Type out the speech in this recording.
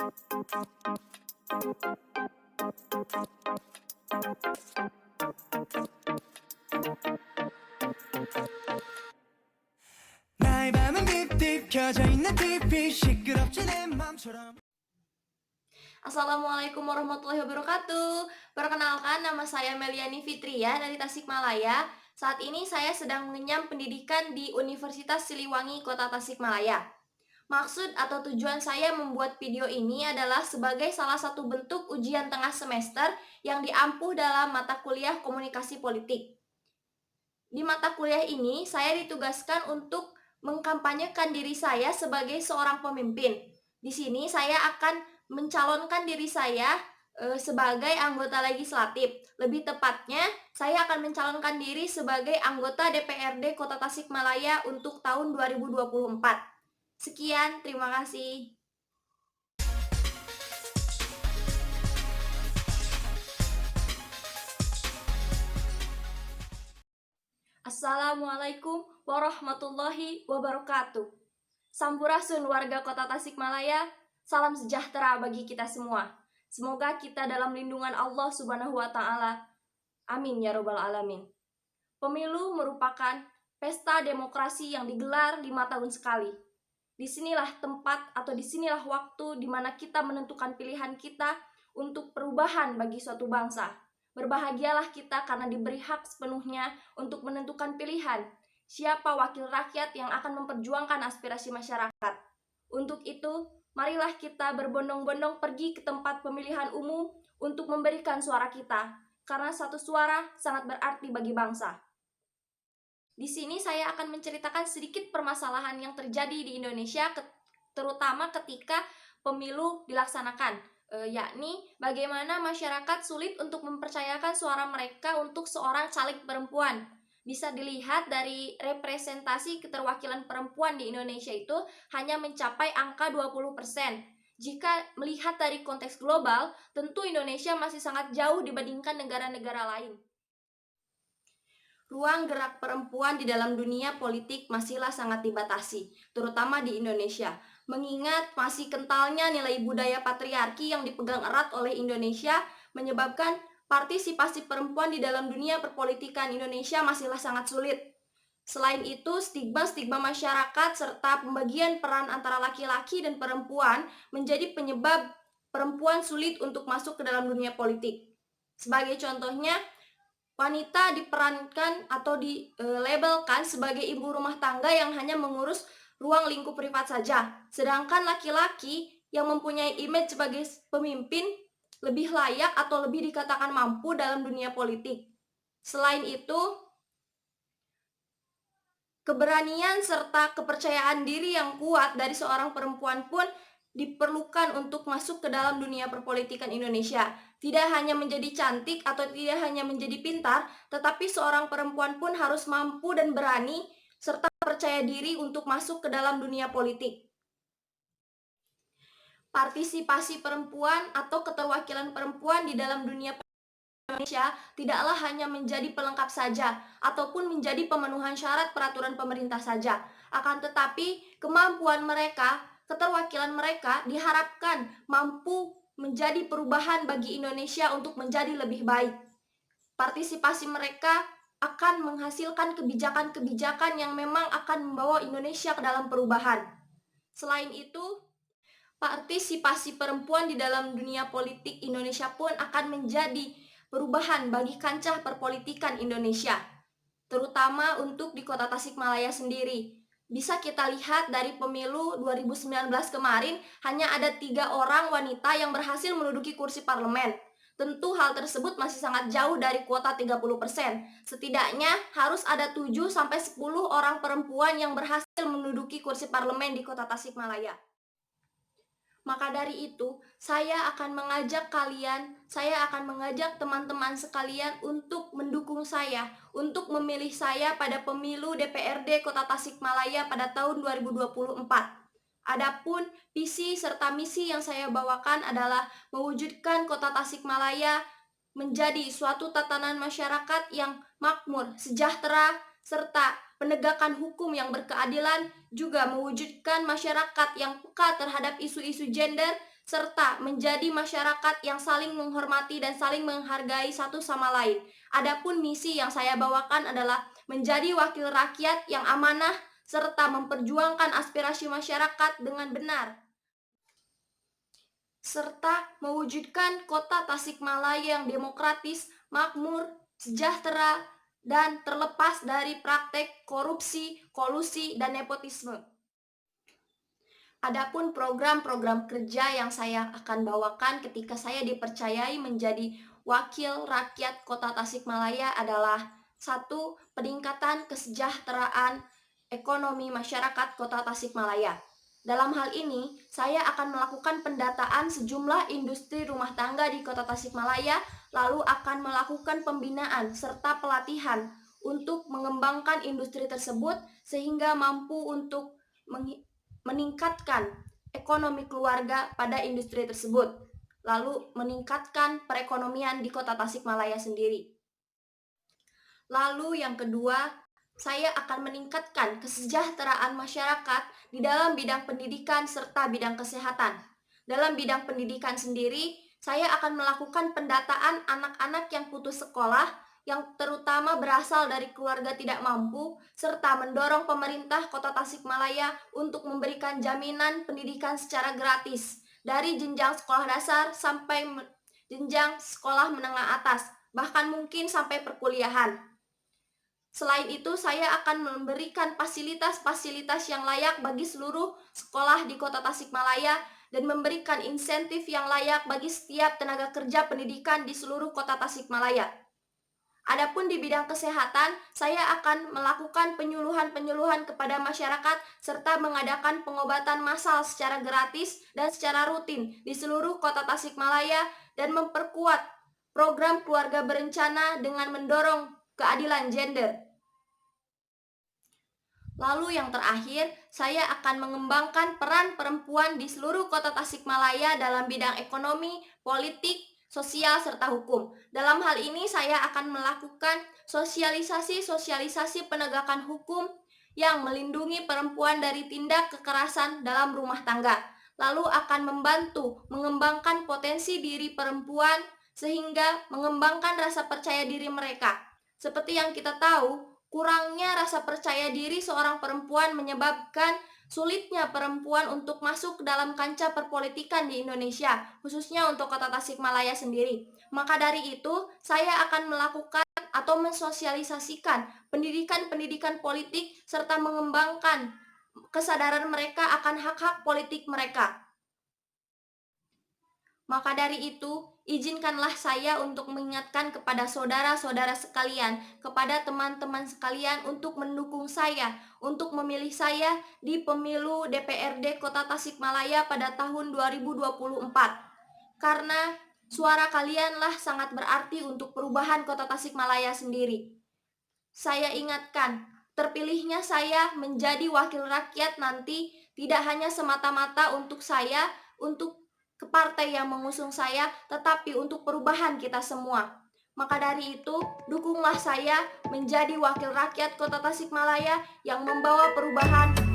나의 밤은 딥딥 켜져 있는 TV 시끄럽지 내 맘처럼. Assalamualaikum warahmatullahi wabarakatuh. Perkenalkan, nama saya Meliani Fitria dari Tasikmalaya. Saat ini saya sedang mengenyam pendidikan di Universitas Siliwangi, Kota Tasikmalaya. Maksud atau tujuan saya membuat video ini adalah sebagai salah satu bentuk ujian tengah semester yang diampuh dalam mata kuliah komunikasi politik. Di mata kuliah ini, saya ditugaskan untuk mengkampanyekan diri saya sebagai seorang pemimpin. Di sini saya akan mencalonkan diri saya sebagai anggota legislatif. Lebih tepatnya, saya akan mencalonkan diri sebagai anggota DPRD Kota Tasikmalaya untuk tahun 2024. Sekian, terima kasih. Assalamualaikum warahmatullahi wabarakatuh. Sampurasun warga Kota Tasikmalaya, salam sejahtera bagi kita semua. Semoga kita dalam lindungan Allah Subhanahu wa Ta'ala. Amin ya Robbal 'Alamin. Pemilu merupakan pesta demokrasi yang digelar 5 tahun sekali. Disinilah tempat atau disinilah waktu di mana kita menentukan pilihan kita untuk perubahan bagi suatu bangsa. Berbahagialah kita karena diberi hak sepenuhnya untuk menentukan pilihan siapa wakil rakyat yang akan memperjuangkan aspirasi masyarakat. Untuk itu, marilah kita berbondong-bondong pergi ke tempat pemilihan umum untuk memberikan suara kita, karena satu suara sangat berarti bagi bangsa. Di sini saya akan menceritakan sedikit permasalahan yang terjadi di Indonesia, terutama ketika pemilu dilaksanakan, yakni bagaimana masyarakat sulit untuk mempercayakan suara mereka untuk seorang caleg perempuan. Bisa dilihat dari representasi keterwakilan perempuan di Indonesia itu hanya mencapai angka 20%. Jika melihat dari konteks global, tentu Indonesia masih sangat jauh dibandingkan negara-negara lain. Ruang gerak perempuan di dalam dunia politik masihlah sangat dibatasi, terutama di Indonesia. Mengingat masih kentalnya nilai budaya patriarki yang dipegang erat oleh Indonesia, menyebabkan partisipasi perempuan di dalam dunia perpolitikan Indonesia masihlah sangat sulit. Selain itu, stigma-stigma masyarakat serta pembagian peran antara laki-laki dan perempuan menjadi penyebab perempuan sulit untuk masuk ke dalam dunia politik. Sebagai contohnya, wanita diperankan atau dilabelkan sebagai ibu rumah tangga yang hanya mengurus ruang lingkup privat saja, sedangkan laki-laki yang mempunyai image sebagai pemimpin lebih layak atau lebih dikatakan mampu dalam dunia politik. Selain itu, keberanian serta kepercayaan diri yang kuat dari seorang perempuan pun diperlukan untuk masuk ke dalam dunia perpolitikan Indonesia. Tidak hanya menjadi cantik atau tidak hanya menjadi pintar, tetapi seorang perempuan pun harus mampu dan berani serta percaya diri untuk masuk ke dalam dunia politik. Partisipasi perempuan atau keterwakilan perempuan di dalam dunia Indonesia tidaklah hanya menjadi pelengkap saja ataupun menjadi pemenuhan syarat peraturan pemerintah saja. Akan tetapi, kemampuan mereka, keterwakilan mereka diharapkan mampu menjadi perubahan bagi Indonesia untuk menjadi lebih baik. Partisipasi mereka akan menghasilkan kebijakan-kebijakan yang memang akan membawa Indonesia ke dalam perubahan. Selain itu, partisipasi perempuan di dalam dunia politik Indonesia pun akan menjadi perubahan bagi kancah perpolitikan Indonesia, terutama untuk di Kota Tasikmalaya sendiri. Bisa kita lihat dari pemilu 2019 kemarin, hanya ada 3 orang wanita yang berhasil menduduki kursi parlemen. Tentu hal tersebut masih sangat jauh dari kuota 30%. Setidaknya harus ada 7-10 orang perempuan yang berhasil menduduki kursi parlemen di Kota Tasikmalaya. Maka dari itu, saya akan mengajak teman-teman sekalian untuk mendukung saya, untuk memilih saya pada pemilu DPRD Kota Tasikmalaya pada tahun 2024. Adapun visi serta misi yang saya bawakan adalah mewujudkan Kota Tasikmalaya menjadi suatu tatanan masyarakat yang makmur, sejahtera, serta penegakan hukum yang berkeadilan, juga mewujudkan masyarakat yang peka terhadap isu-isu gender, serta menjadi masyarakat yang saling menghormati dan saling menghargai satu sama lain. Adapun misi yang saya bawakan adalah menjadi wakil rakyat yang amanah serta memperjuangkan aspirasi masyarakat dengan benar, serta mewujudkan kota Tasikmalaya yang demokratis, makmur, sejahtera, dan terlepas dari praktek korupsi, kolusi, dan nepotisme. Adapun program-program kerja yang saya akan bawakan ketika saya dipercayai menjadi wakil rakyat Kota Tasikmalaya adalah satu, peningkatan kesejahteraan ekonomi masyarakat Kota Tasikmalaya. Dalam hal ini, saya akan melakukan pendataan sejumlah industri rumah tangga di Kota Tasikmalaya, lalu akan melakukan pembinaan serta pelatihan untuk mengembangkan industri tersebut sehingga mampu untuk meningkatkan ekonomi keluarga pada industri tersebut, lalu meningkatkan perekonomian di Kota Tasikmalaya sendiri. Lalu yang kedua, saya akan meningkatkan kesejahteraan masyarakat di dalam bidang pendidikan serta bidang kesehatan. Dalam bidang pendidikan sendiri, saya akan melakukan pendataan anak-anak yang putus sekolah yang terutama berasal dari keluarga tidak mampu, serta mendorong pemerintah Kota Tasikmalaya untuk memberikan jaminan pendidikan secara gratis dari jenjang sekolah dasar sampai jenjang sekolah menengah atas, bahkan mungkin sampai perkuliahan. Selain itu, saya akan memberikan fasilitas-fasilitas yang layak bagi seluruh sekolah di Kota Tasikmalaya dan memberikan insentif yang layak bagi setiap tenaga kerja pendidikan di seluruh Kota Tasikmalaya. Adapun di bidang kesehatan, saya akan melakukan penyuluhan-penyuluhan kepada masyarakat serta mengadakan pengobatan massal secara gratis dan secara rutin di seluruh Kota Tasikmalaya dan memperkuat program keluarga berencana dengan mendorong keadilan gender. Lalu yang terakhir, saya akan mengembangkan peran perempuan di seluruh Kota Tasikmalaya dalam bidang ekonomi, politik, sosial, serta hukum. Dalam hal ini saya akan melakukan sosialisasi penegakan hukum yang melindungi perempuan dari tindak kekerasan dalam rumah tangga. Lalu akan membantu mengembangkan potensi diri perempuan sehingga mengembangkan rasa percaya diri mereka. Seperti yang kita tahu, kurangnya rasa percaya diri seorang perempuan menyebabkan sulitnya perempuan untuk masuk ke dalam kancah perpolitikan di Indonesia, khususnya untuk Kota Tasikmalaya sendiri. Maka dari itu, saya akan melakukan atau mensosialisasikan pendidikan-pendidikan politik serta mengembangkan kesadaran mereka akan hak-hak politik mereka. Maka dari itu, izinkanlah saya untuk mengingatkan kepada saudara-saudara sekalian, kepada teman-teman sekalian untuk mendukung saya, untuk memilih saya di pemilu DPRD Kota Tasikmalaya pada tahun 2024. Karena suara kalianlah sangat berarti untuk perubahan Kota Tasikmalaya sendiri. Saya ingatkan, terpilihnya saya menjadi wakil rakyat nanti tidak hanya semata-mata untuk saya, untuk ke partai yang mengusung saya, tetapi untuk perubahan kita semua. Maka dari itu, dukunglah saya menjadi wakil rakyat Kota Tasikmalaya yang membawa perubahan